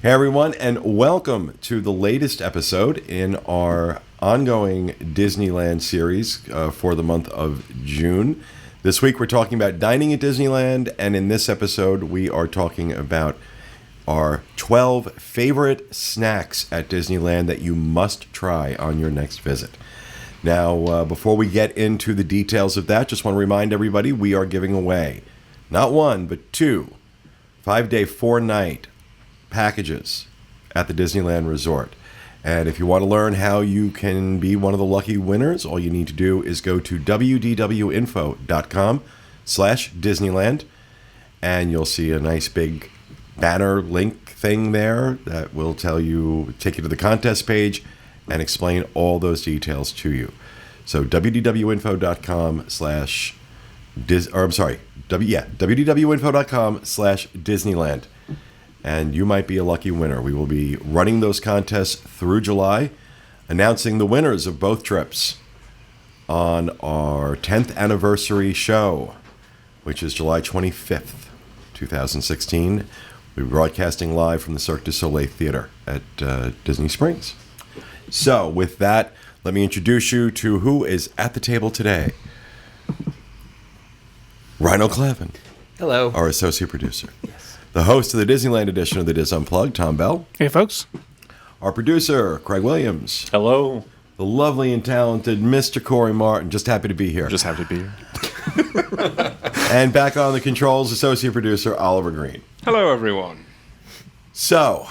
Hey everyone, and welcome to the latest episode in our ongoing Disneyland series for the month of June. This week we're talking about dining at Disneyland, and in this episode we are talking about our 12 favorite snacks at Disneyland that you must try on your next visit. Now, before we get into the details of that, just want to remind everybody we are giving away not one, but 2 5-day, 4-night packages at the Disneyland Resort. And if you want to learn how you can be one of the lucky winners, all you need to do is go to wdwinfo.com/Disneyland, and you'll see a nice big banner link thing there that will take you to the contest page and explain all those details to you. So wdwinfo.com/Disneyland. And you might be a lucky winner. We will be running those contests through July, announcing the winners of both trips on our 10th anniversary show, which is July 25th, 2016. We'll be broadcasting live from the Cirque du Soleil Theater at Disney Springs. So with that, let me introduce you to who is at the table today. Rhino Clavin. Hello. Our associate producer. Yes. The host of the Disneyland edition of the DIS Unplugged, Tom Bell. Hey, folks. Our producer, Craig Williams. Hello. The lovely and talented Mr. Corey Martin. Just happy to be here. Just happy to be here. And back on the controls, associate producer, Oliver Green. Hello, everyone. So,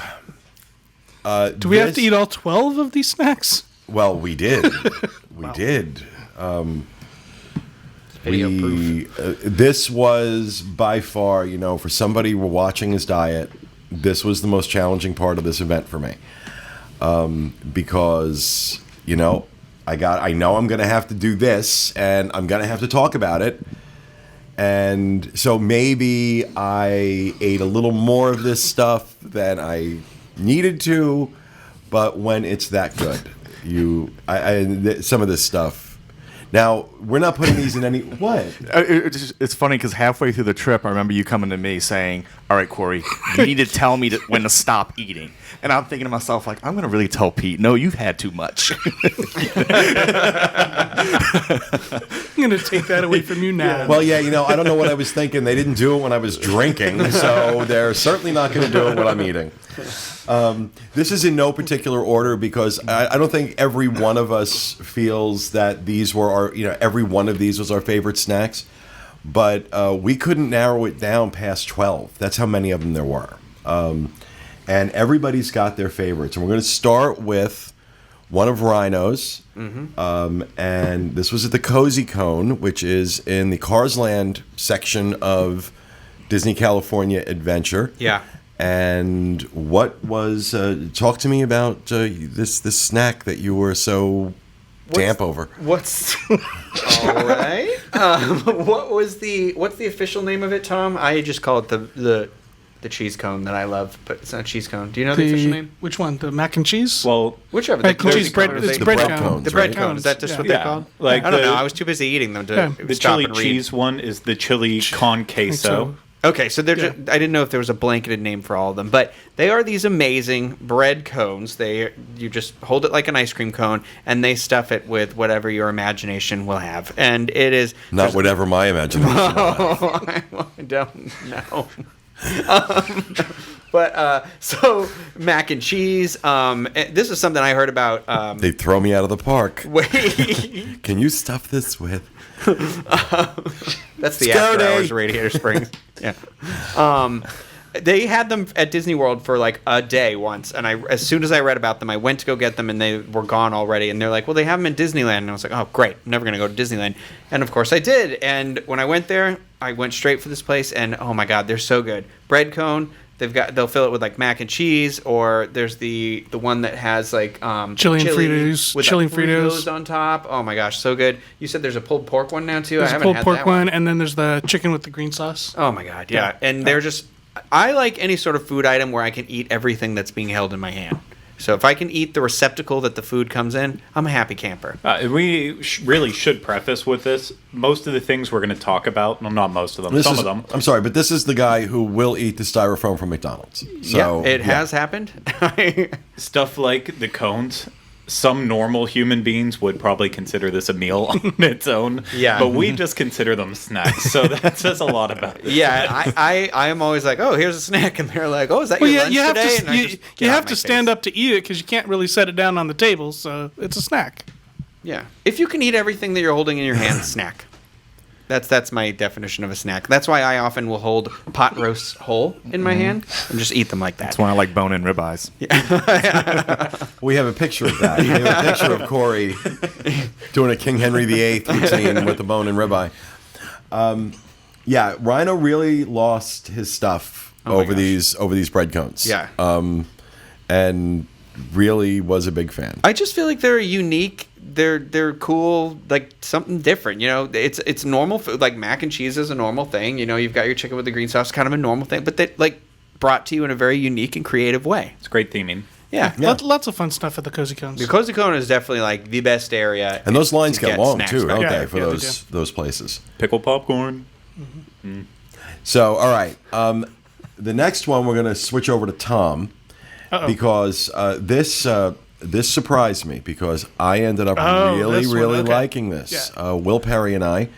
do we have to eat all 12 of these snacks? Well, we did. We did. This was by far, for somebody who were watching his diet, this was the most challenging part of this event for me. Because, I know I'm going to have to do this, and I'm going to have to talk about it. And so maybe I ate a little more of this stuff than I needed to, but when it's that good, some of this stuff. Now, we're not putting these in any... What? It's funny because halfway through the trip, I remember you coming to me saying, all right, Corey, you need to tell me when to stop eating. And I'm thinking to myself, like, I'm going to really tell Pete, no, you've had too much. I'm going to take that away from you now. Well, yeah, I don't know what I was thinking. They didn't do it when I was drinking, so they're certainly not going to do it when I'm eating. This is in no particular order because I don't think every one of us feels that these were every one of these was our favorite snacks, but we couldn't narrow it down past 12. That's how many of them there were. And everybody's got their favorites. And we're going to start with one of Rhino's. Mm-hmm. And this was at the Cozy Cone, which is in the Cars Land section of Disney California Adventure. Yeah. And what was talk to me about this snack that you were so damp over? What's all right? What's the official name of it, Tom? I just call it the cheese cone that I love, but it's not a cheese cone. Do you know the official name? Which one? The mac and cheese? Well, whichever. Mac and cheese bread. It's the bread bread cone. cones, The bread right? cone. Is that just what Yeah. they're called? Like I don't know. I was too busy eating them to the stop chili and read. cheese one is the chili con queso. Okay, so they're just, I didn't know if there was a blanketed name for all of them, but they are these amazing bread cones. You just hold it like an ice cream cone, and they stuff it with whatever your imagination will have, and it is Not whatever my imagination will have. I don't know. But so mac and cheese. This is something I heard about. They throw me out of the park. Wait. Can you stuff this with? That's the After Hours Radiator Springs. Yeah. They had them at Disney World for like a day once, and as soon as I read about them, I went to go get them, and they were gone already. And they're like, "Well, they have them in Disneyland," and I was like, "Oh, great! I'm never gonna go to Disneyland." And of course, I did. And when I went there, I went straight for this place, and oh my God, they're so good. Bread cone. They'll fill it with like mac and cheese, or there's the one that has like chili and Fritos, with chili like and Fritos on top. Oh my gosh, so good! You said there's a pulled pork one now too. There's I a haven't pulled had pork that one, and then there's the chicken with the green sauce. Oh my God, yeah. And they're just, I like any sort of food item where I can eat everything that's being held in my hand. So if I can eat the receptacle that the food comes in, I'm a happy camper. We really should preface with this. Most of the things we're going to talk about, well, not most of them, some of them. I'm sorry, but this is the guy who will eat the styrofoam from McDonald's. So, it has happened. Stuff like the cones. Some normal human beings would probably consider this a meal on its own. Yeah. But we just consider them snacks. So that says a lot about this. Yeah, I am always like, oh, here's a snack. And they're like, oh, is that your lunch today? And I just you get out have my to face. stand up to eat it because you can't really set it down on the table, so it's a snack. Yeah. If you can eat everything that you're holding in your hand, snack. That's my definition of a snack. That's why I often will hold pot roasts whole in my hand and just eat them like that. That's why I like bone-in ribeyes. We have a picture of that. We have a picture of Corey doing a King Henry VIII routine with the bone and ribeye. Yeah, Rhino really lost his stuff over these bread cones. Yeah. And really was a big fan. I just feel like they're unique. They're cool, like something different. You know, it's normal food. Like mac and cheese is a normal thing. You know, you've got your chicken with the green sauce, kind of a normal thing, but they like brought to you in a very unique and creative way. It's great theming. Yeah. Lots of fun stuff at the Cozy Cones. The Cozy Cone is definitely like the best area. And those lines to get long snacks too, from. don't Yeah, they, for yeah, they those places? Pickle popcorn. So, all right. The next one, we're going to switch over to Tom. Uh-oh. Because this surprised me because I ended up this one, really okay. liking this. Yeah. Will Perry and I,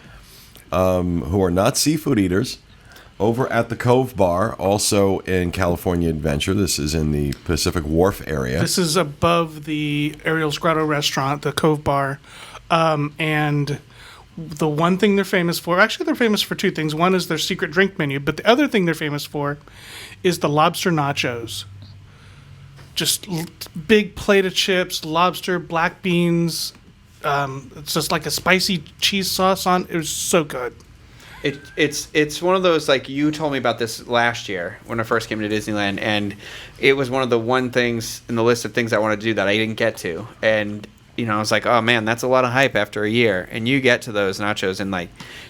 who are not seafood eaters, over at the Cove Bar, also in California Adventure. This is in the Pacific Wharf area. This is above the Ariel's Grotto restaurant, the Cove Bar. And the one thing they're famous for, actually they're famous for two things. One is their secret drink menu, but the other thing they're famous for is the lobster nachos. Just big plate of chips, lobster, black beans. It's just like a spicy cheese sauce on. It was so good. It's one of those, like, you told me about this last year when I first came to Disneyland, and it was one of the one things in the list of things I wanted to do that I didn't get to. And, you know, I was like, oh man, that's a lot of hype after a year. And you get to those nachos and like,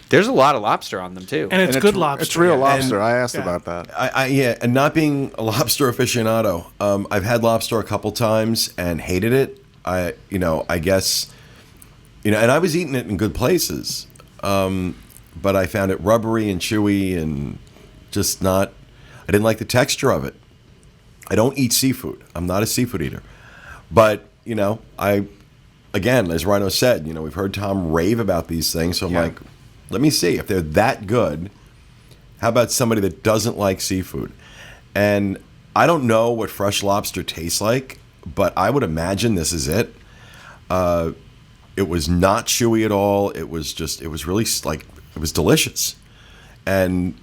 there's a lot of lobster on them too. And it's good lobster. It's real Yeah. lobster. I asked yeah. about that. Yeah, and not being a lobster aficionado, I've had lobster a couple times and hated it. I guess, and I was eating it in good places, but I found it rubbery and chewy and just not. I didn't like the texture of it. I don't eat seafood. I'm not a seafood eater, but again, as Rhino said, we've heard Tom rave about these things, so I'm like, let me see if they're that good. How about somebody that doesn't like seafood? And I don't know what fresh lobster tastes like, but I would imagine this is it. It was not chewy at all. It was really like, it was delicious. And,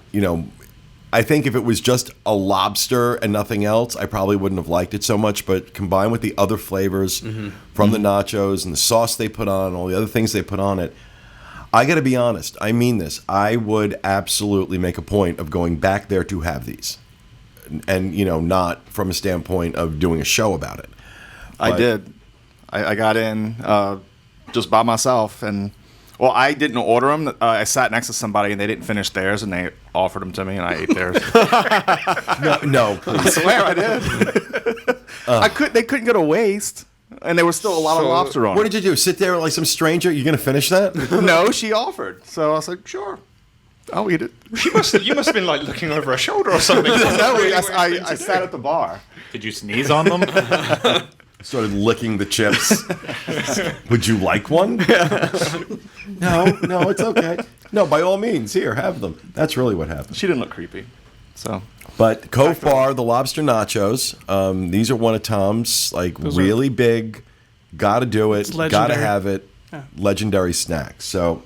I think if it was just a lobster and nothing else, I probably wouldn't have liked it so much. But combined with the other flavors from the nachos and the sauce they put on, all the other things they put on it, I got to be honest. I mean this. I would absolutely make a point of going back there to have these. And, not from a standpoint of doing a show about it. I did. I got in just by myself. And, well, I didn't order them. I sat next to somebody, and they didn't finish theirs, and they offered them to me, and I ate theirs. No, please. I swear I did. They couldn't go to waste, and there was still a lot of lobster on What it. did you do? Sit there like some stranger? You going to finish that? No, she offered. So I was like, sure, I'll eat it. You must have been like looking over her shoulder or something. No, I sat at the bar. Did you sneeze on them? Started licking the chips. Would you like one? No, it's okay. No, by all means, here, have them. That's really what happened. She didn't look creepy. So But Cove Bar, the lobster nachos, these are one of Tom's really big, gotta do it, gotta legendary. have it, legendary snacks. So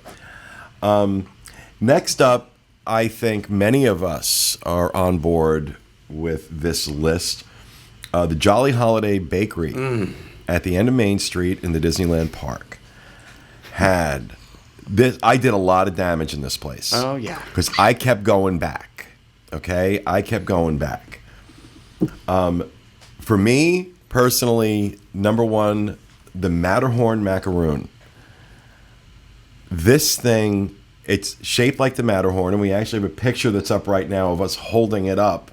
next up, I think many of us are on board with this list. The Jolly Holiday Bakery at the end of Main Street in the Disneyland Park had this. I did a lot of damage in this place. Oh, yeah. Because I kept going back. Okay? I kept going back. For me, personally, number one, the Matterhorn macaroon. This thing, it's shaped like the Matterhorn, and we actually have a picture that's up right now of us holding it up.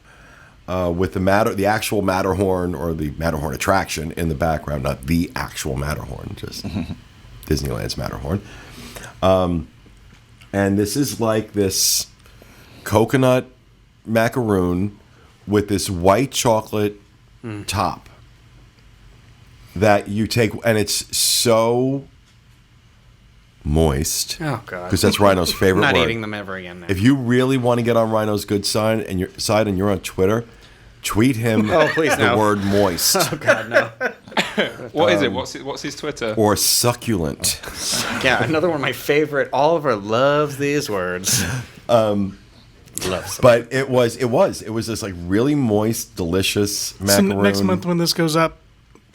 with the actual Matterhorn or the Matterhorn attraction in the background, not the actual Matterhorn, just Disneyland's Matterhorn. And this is like this coconut macaroon with this white chocolate top that you take, and it's so moist. Oh God! Because that's Rhino's favorite I'm not word. eating them ever again. Now. If you really want to get on Rhino's good side and you're on Twitter, tweet him please the no. word moist Oh God, no! What is it? What's his Twitter? or succulent. Yeah, another one of my favorite. Oliver loves these words. Loves them. But it was this like really moist, delicious So macaroon. next month when this goes up,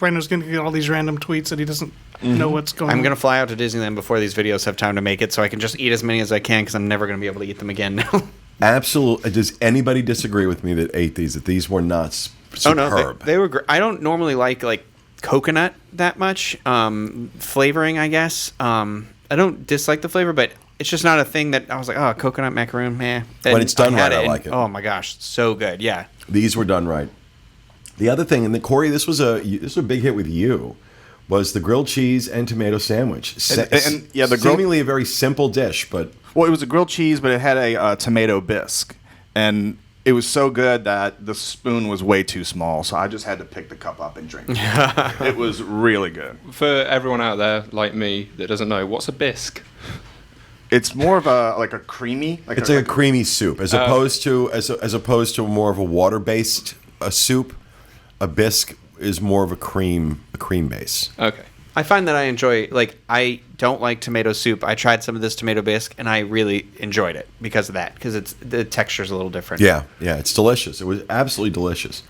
Rhino's going to get all these random tweets that he doesn't know what's going on. I'm gonna fly out to Disneyland before these videos have time to make it, so I can just eat as many as I can because I'm never gonna be able to eat them again now. Absolutely. Does anybody disagree with me that ate these? That these were not superb? Oh no, they were. I don't normally like coconut that much flavoring. I guess I don't dislike the flavor, but it's just not a thing that I was like, oh, coconut macaroon, man. When it's done right, I like it. Oh my gosh, so good. Yeah. These were done right. The other thing, and then Corey, this was a big hit with you, was the grilled cheese and tomato sandwich. And yeah, the grilled- seemingly a very simple dish, but Well, it was a grilled cheese, but it had a tomato bisque, and it was so good that the spoon was way too small, so I just had to pick the cup up and drink it. It was really good. For everyone out there like me that doesn't know, what's a bisque? It's more of a creamy. it's like a creamy soup, as opposed to more of a water-based soup. A bisque is more of a cream base. Okay. I find that I enjoy, I don't like tomato soup. I tried some of this tomato bisque, and I really enjoyed it because of that, because the texture's a little different. Yeah, it's delicious. It was absolutely delicious.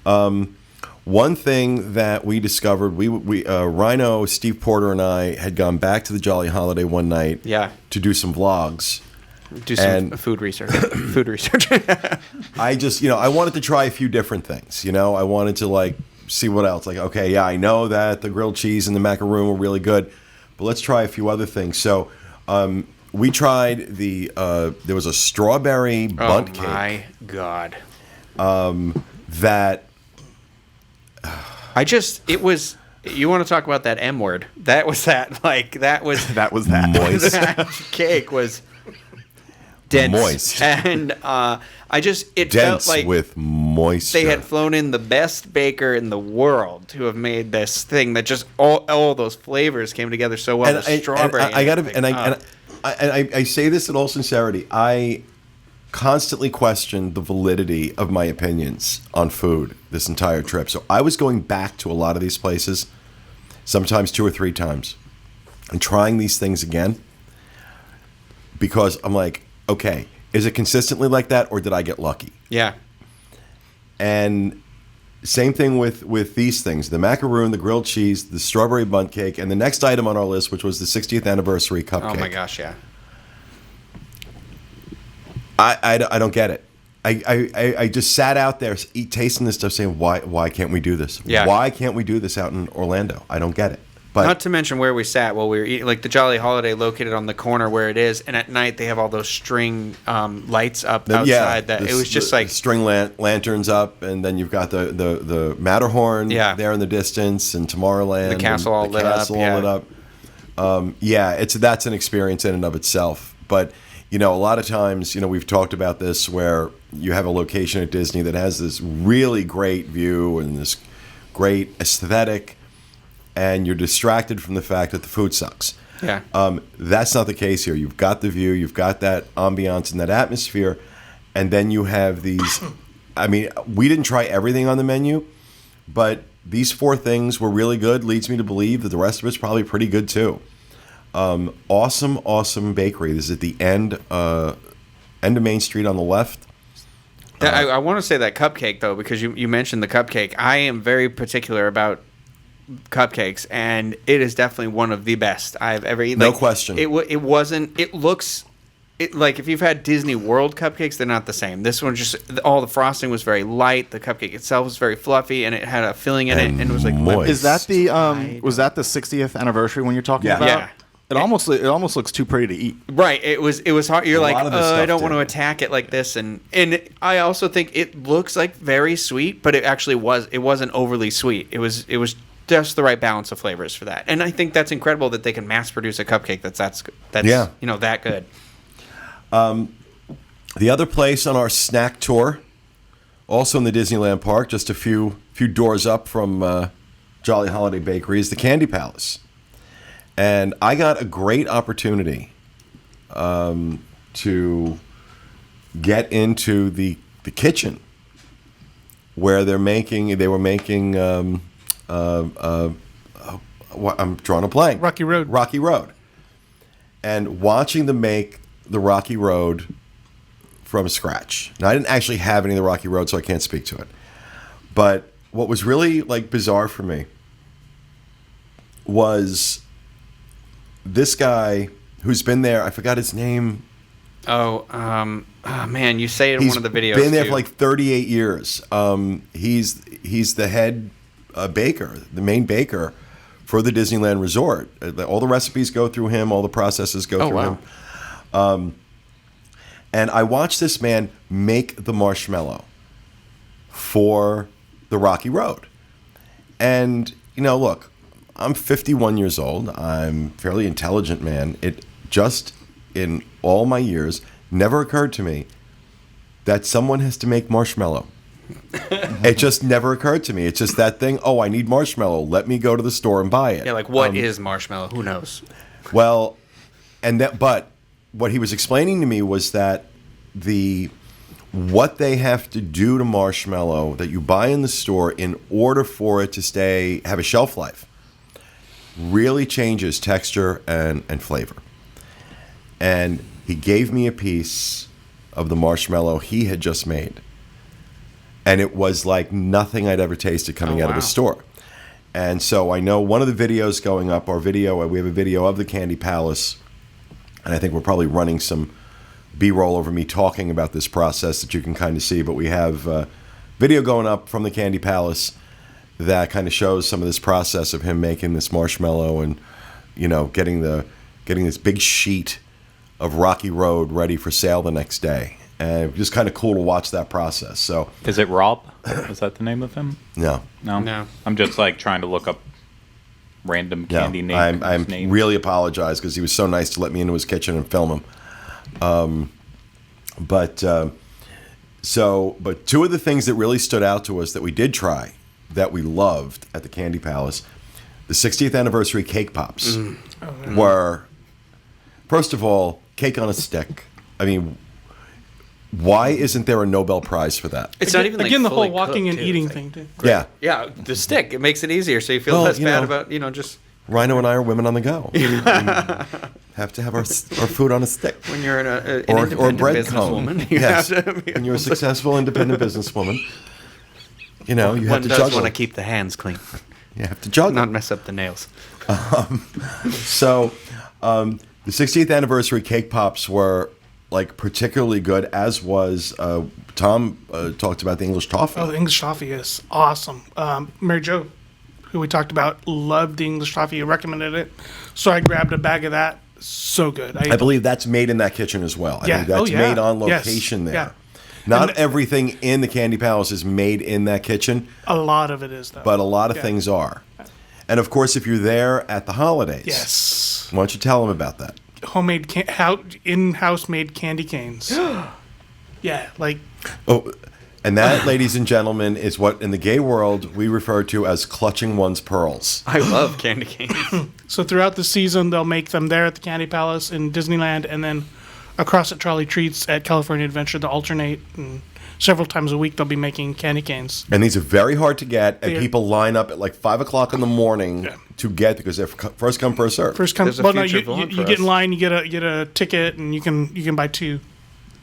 One thing that we discovered, we Rhino, Steve Porter, and I had gone back to the Jolly Holiday one night to do some vlogs. Do some And- food research. Food research. I just, I wanted to try a few different things. I wanted to see what else. Okay, yeah, I know that the grilled cheese and the macaroon were really good, but let's try a few other things. So we tried there was a strawberry bunt cake. Oh my God. That it was, you want to talk about that M word. That was that, that was moist. that cake was dense. Moist. And it dense felt like with moisture. they had flown in the best baker in the world to have made this thing that just all those flavors came together so well. The strawberry. I say this in all sincerity. I constantly questioned the validity of my opinions on food this entire trip. So I was going back to a lot of these places, sometimes 2 or 3 times, and trying these things again because I'm like, okay, is it consistently like that, or did I get lucky? Yeah. And same thing with these things: the macaroon, the grilled cheese, the strawberry bundt cake, and the next item on our list, which was the 60th anniversary cupcake. Oh my gosh, yeah. I don't get it. I just sat out there tasting this stuff, saying, why can't we do this? Yeah. Why can't we do this out in Orlando? I don't get it. But Not to mention where we sat while we were eating, the Jolly Holiday located on the corner where it is, and at night they have all those string lights up outside. It was just the string lanterns up, and then you've got the Matterhorn there in the distance, and Tomorrowland, the castle all lit up. That's an experience in and of itself. But a lot of times, we've talked about this where you have a location at Disney that has this really great view and this great aesthetic, and you're distracted from the fact that the food sucks. Yeah. That's not the case here. You've got the view, you've got that ambiance and that atmosphere, and then you have these. We didn't try everything on the menu, but these 4 things were really good. Leads me to believe that the rest of it's probably pretty good too. Awesome bakery. This is at the end of Main Street on the left. I want to say that cupcake, though, because you mentioned the cupcake. I am very particular about cupcakes, and it is definitely one of the best I've ever eaten. No question. It wasn't. It looks. If you've had Disney World cupcakes, they're not the same. This one all the frosting was very light. The cupcake itself was very fluffy, and it had a filling in it, and it was moist. Is that was that the 60th anniversary when you're talking about? Yeah. It almost looks too pretty to eat. Right. It was hard. You're A like, lot of this I stuff don't want to did. attack it like this, and I also think it looks like very sweet, but it actually wasn't overly sweet. It was just the right balance of flavors for that, and I think that's incredible that they can mass produce a cupcake that's Yeah. that good. The other place on our snack tour, also in the Disneyland park, just a few doors up from Jolly Holiday Bakery, is the Candy Palace. And I got a great opportunity to get into the kitchen where they were making I'm drawing a blank. Rocky Road. Rocky Road. And watching them make the Rocky Road from scratch. Now, I didn't actually have any of the Rocky Road, so I can't speak to it. But what was really bizarre for me was this guy who's been there. I forgot his name. Oh man, you say it in He's one of the videos. been there too. for 38 years. He's the head baker, the main baker for the Disneyland Resort. All the recipes go through him. All the processes go through him. And I watched this man make the marshmallow for the Rocky Road. And, look, I'm 51 years old. I'm a fairly intelligent man. It just, in all my years, never occurred to me that someone has to make marshmallow. It just never occurred to me. It's just that thing, I need marshmallow. Let me go to the store and buy it. Yeah, like what is marshmallow? Who knows? Well, but what he was explaining to me was that what they have to do to marshmallow that you buy in the store in order for it to have a shelf life really changes texture and flavor. And he gave me a piece of the marshmallow he had just made. And it was like nothing I'd ever tasted coming out of a store. And so I know one of the videos going up, we have a video of the Candy Palace, and I think we're probably running some B-roll over me talking about this process that you can kind of see, but we have video going up from the Candy Palace that kind of shows some of this process of him making this marshmallow and, getting this big sheet of Rocky Road ready for sale the next day. And it was just kind of cool to watch that process. So, Is it Rob? Is that the name of him? no. No. I'm just trying to look up random No, candy names. I really apologize because he was so nice to let me into his kitchen and film him. But two of the things that really stood out to us that we did try, that we loved at the Candy Palace, the 60th anniversary cake pops were, first of all, cake on a stick. I mean, why isn't there a Nobel Prize for that? It's not even the fully whole walking cooked, and too. eating It's like- thing too. Yeah. Yeah, the stick. It makes it easier, so you feel Well, less you bad know- about just Rhino and I are women on the go. We have to have our food on a stick. when you're an Or independent bread cone. businesswoman. You Yes. have to be When you're a successful independent busswoman, you One have to does juggle. want to keep the hands clean, You have to juggle. not mess up the nails. So, the 60th anniversary cake pops were particularly good, as was Tom talked about the English toffee. Oh, the English toffee is awesome. Mary Jo, who we talked about, loved the English toffee. Recommended it, so I grabbed a bag of that. So good. I believe that's made in that kitchen as well. I Yeah. think that's Oh, yeah. made on Yes. location there. Yeah. Not And everything in the Candy Palace is made in that kitchen, a lot of it is though. but a lot of Yeah. things are. And of course, if you're there at the holidays, Yes, why don't you tell them about that? homemade in-house made candy canes. Yeah, like Oh, and that, ladies and gentlemen, is what in the gay world we refer to as clutching one's pearls. I love candy canes. so throughout the season they'll make them there at the Candy Palace in Disneyland, and then across at Trolley Treats at California Adventure. They'll alternate, and several times a week they'll be making candy canes. And these are very hard to get, and They're- people line up at 5 o'clock in the morning Yeah. to get because they're first come, first serve. First come, There's a well, no, future you vlog for get in us. line, you get a ticket, and you can buy two.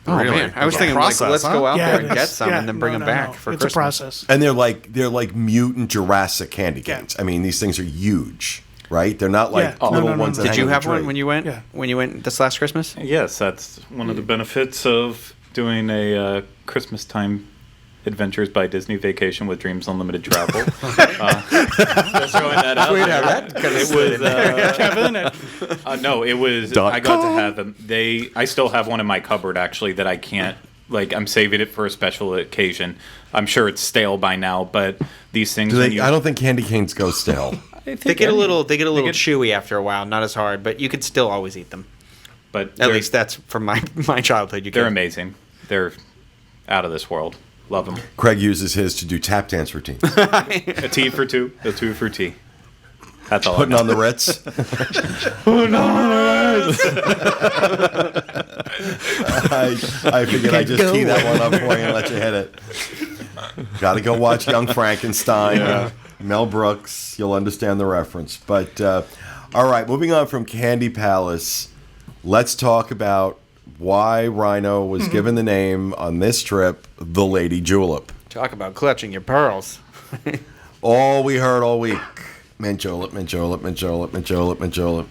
Oh man, I was It's a thinking process, let's huh? go out there it and is. get some Yeah, and then no, bring them no, back no. for it's Christmas. a process. And they're like mutant Jurassic candy canes. I mean, these things are huge, right? They're not like Yeah. little No, no, ones no. that Did hang you on the have one tree. when you went? Yeah. When you went this last Christmas? Yes, that's one of the benefits of doing a Christmas time Adventures by Disney Vacation with Dreams Unlimited Travel. Just throwing that out. No, it was. I got to have them. I still have one in my cupboard actually that I can't. Like, I'm saving it for a special occasion. I'm sure it's stale by now, but these things. I don't think candy canes go stale. They get a little chewy after a while. Not as hard, but you could still always eat them. But at least that's from my childhood. They're amazing. They're out of this world. Love them. Craig uses his to do tap dance routines. A T for two. A two for T. That's all. Putting on the Ritz. I figured I'd just tee that one up for you and let you hit it. Got to go watch Young Frankenstein. Mel Brooks. You'll understand the reference. But, all right, moving on from Candy Palace, let's talk about why Rhino was given the name on this trip, the Lady Julep. Talk about clutching your pearls. All we heard all week. Mint julep, mint julep, mint julep, mint julep, mint julep.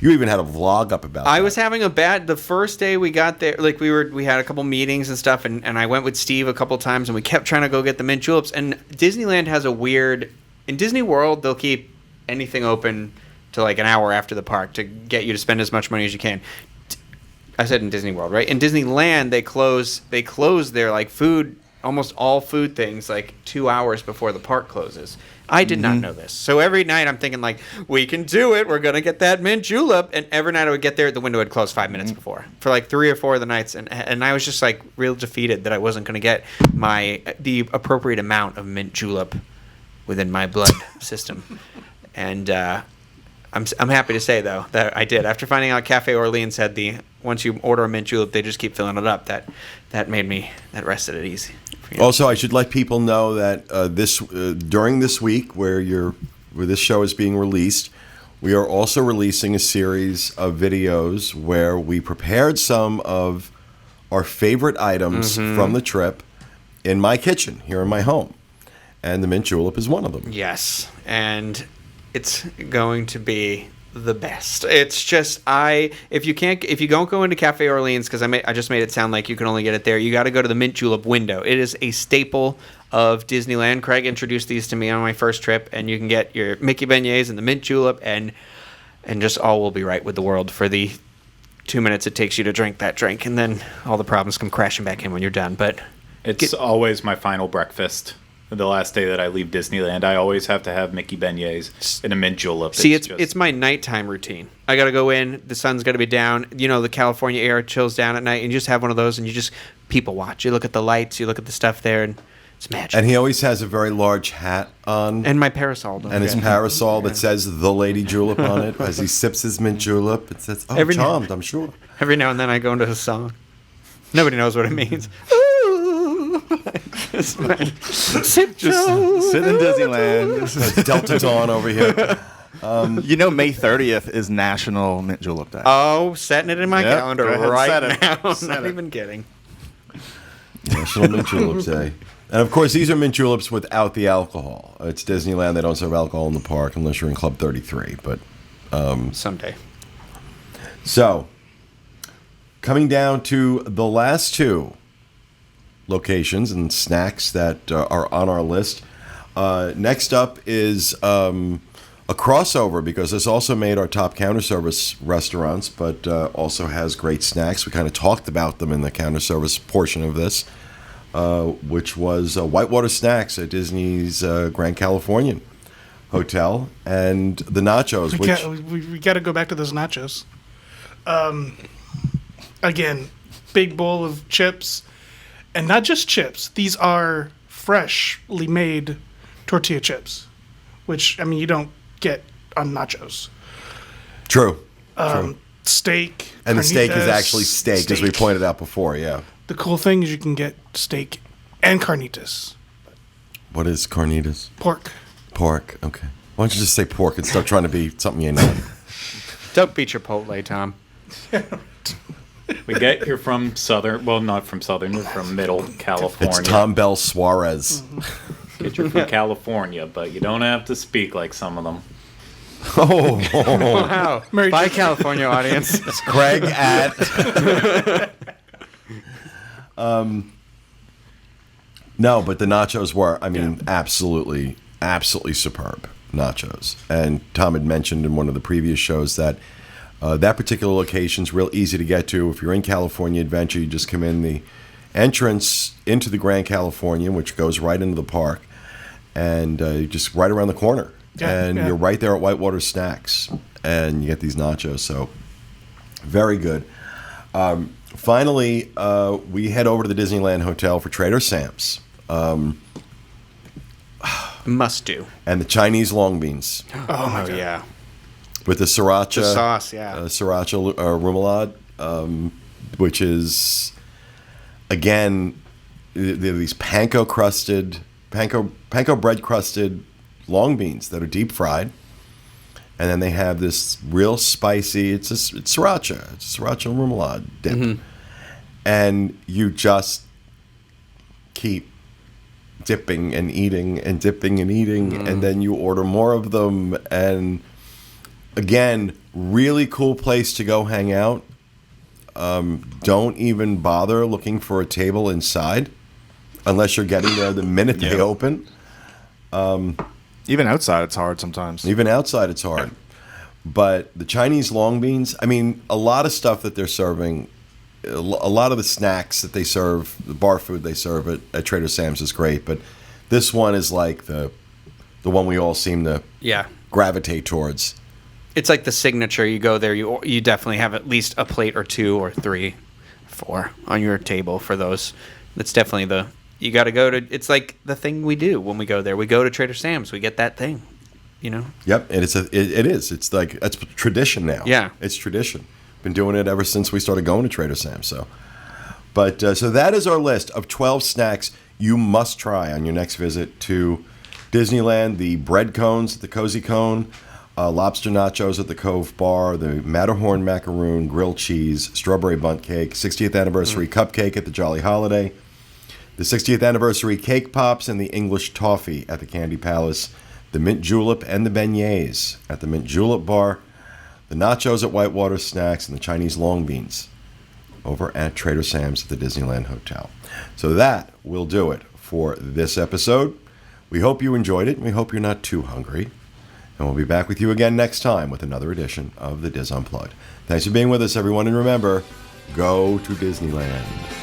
You even had a vlog up about that. I was having the first day we got there, like we had a couple meetings and stuff, and I went with Steve a couple times, and we kept trying to go get the mint juleps. And Disneyland has in Disney World, they'll keep anything open to like an hour after the park to get you to spend as much money as you can. I said in Disney World, right? In Disneyland, they close their like food, almost all food things, like 2 hours before the park closes. I did not know this. So every night I'm thinking like, we can do it. We're going to get that mint julep. And every night I would get there, the window would close 5 minutes before for like 3 or 4 of the nights. And I was just like real defeated that I wasn't going to get the appropriate amount of mint julep within my blood system. And I'm happy to say, though, that I did. After finding out Cafe Orleans had once you order a mint julep, they just keep filling it up. That rested it easy. Also, I should let people know that during this week where this show is being released, we are also releasing a series of videos where we prepared some of our favorite items from the trip in my kitchen here in my home. And the mint julep is one of them. Yes, and it's going to be the best. It's just if you don't go into Cafe Orleans, because I just made it sound like you can only get it there. You got to go to the mint julep window. It is a staple of Disneyland. Craig introduced these to me on my first trip, and you can get your Mickey beignets and the mint julep, and just all will be right with the world for the 2 minutes it takes you to drink that drink, and then all the problems come crashing back in when you're done. But it's always my final breakfast. The last day that I leave Disneyland, I always have to have Mickey beignets and a mint julep. See, it's my nighttime routine. I got to go in. The sun's got to be down. You know, the California air chills down at night, and you just have one of those, and you just people watch. You look at the lights. You look at the stuff there, and it's magic. And he always has a very large hat on. And my parasol. His parasol that says "The Lady Julep" on it. As he sips his mint julep, it says, charmed, I'm sure. Every now and then I go into his song. Nobody knows what it means. Sit in Disneyland. Delta Dawn over here. May 30th is National Mint Julep Day. Oh, setting it in my calendar right now. I'm not even kidding. National Mint Julep Day. And of course, these are mint juleps without the alcohol. It's Disneyland. They don't serve alcohol in the park unless you're in Club 33. But someday. So, coming down to the last two locations and snacks that are on our list. Next up is a crossover, because this also made our top counter service restaurants, but also has great snacks. We kind of talked about them in the counter service portion of this, which was Whitewater Snacks at Disney's Grand Californian Hotel, and the nachos. We got to go back to those nachos. Again, big bowl of chips. And not just chips. These are freshly made tortilla chips, which, you don't get on nachos. True. Steak. And the steak is actually steak, as we pointed out before, yeah. The cool thing is you can get steak and carnitas. What is carnitas? Pork. Pork, okay. Why don't you just say pork and stop trying to be something you know? Don't be Chipotle, Tom. We get you're from southern. Well, not from southern. You're from middle California. It's Tom Bell Suarez. Get you're from California, but you don't have to speak like some of them. Oh, wow! Bye, California audience. It's Craig at No, but the nachos were, I mean, absolutely superb nachos. And Tom had mentioned in one of the previous shows that that particular location's real easy to get to. If you're in California Adventure, you just come in the entrance into the Grand Californian, which goes right into the park, and just right around the corner. You're right there at Whitewater Snacks, and you get these nachos. So very good. Finally, we head over to the Disneyland Hotel for Trader Sam's. Must do. And the Chinese long beans. Oh my God. Yeah. With the sriracha. The sauce, yeah. Sriracha remoulade, which is, again, these panko bread crusted long beans that are deep fried. And then they have this real spicy, it's sriracha. It's a sriracha remoulade dip. Mm-hmm. And you just keep dipping and eating and dipping and eating, and then you order more of them. And again, really cool place to go hang out. Don't even bother looking for a table inside unless you're getting there the minute they open. Even outside, it's hard sometimes. Even outside, it's hard. But the Chinese long beans, I mean, a lot of stuff that they're serving, a lot of the snacks that they serve, the bar food they serve at Trader Sam's is great. But this one is like the one we all seem to gravitate towards. It's like the signature. You go there, you definitely have at least a plate or 2 or 3, 4 on your table for those. That's definitely you got to go to. It's like the thing we do when we go there. We go to Trader Sam's. We get that thing, you know. Yep, and it is. It's like it's tradition now. Yeah, it's tradition. Been doing it ever since we started going to Trader Sam's. So that is our list of 12 snacks you must try on your next visit to Disneyland. The bread cones at the Cozy Cone, lobster nachos at the Cove Bar, the Matterhorn macaroon, grilled cheese, strawberry bundt cake, 60th anniversary cupcake at the Jolly Holiday, the 60th anniversary cake pops, and the English toffee at the Candy Palace, the mint julep and the beignets at the Mint Julep Bar, the nachos at Whitewater Snacks, and the Chinese long beans over at Trader Sam's at the Disneyland Hotel. So that will do it for this episode. We hope you enjoyed it, and we hope you're not too hungry. And we'll be back with you again next time with another edition of the DIS Unplugged. Thanks for being with us, everyone, and remember, go to Disneyland.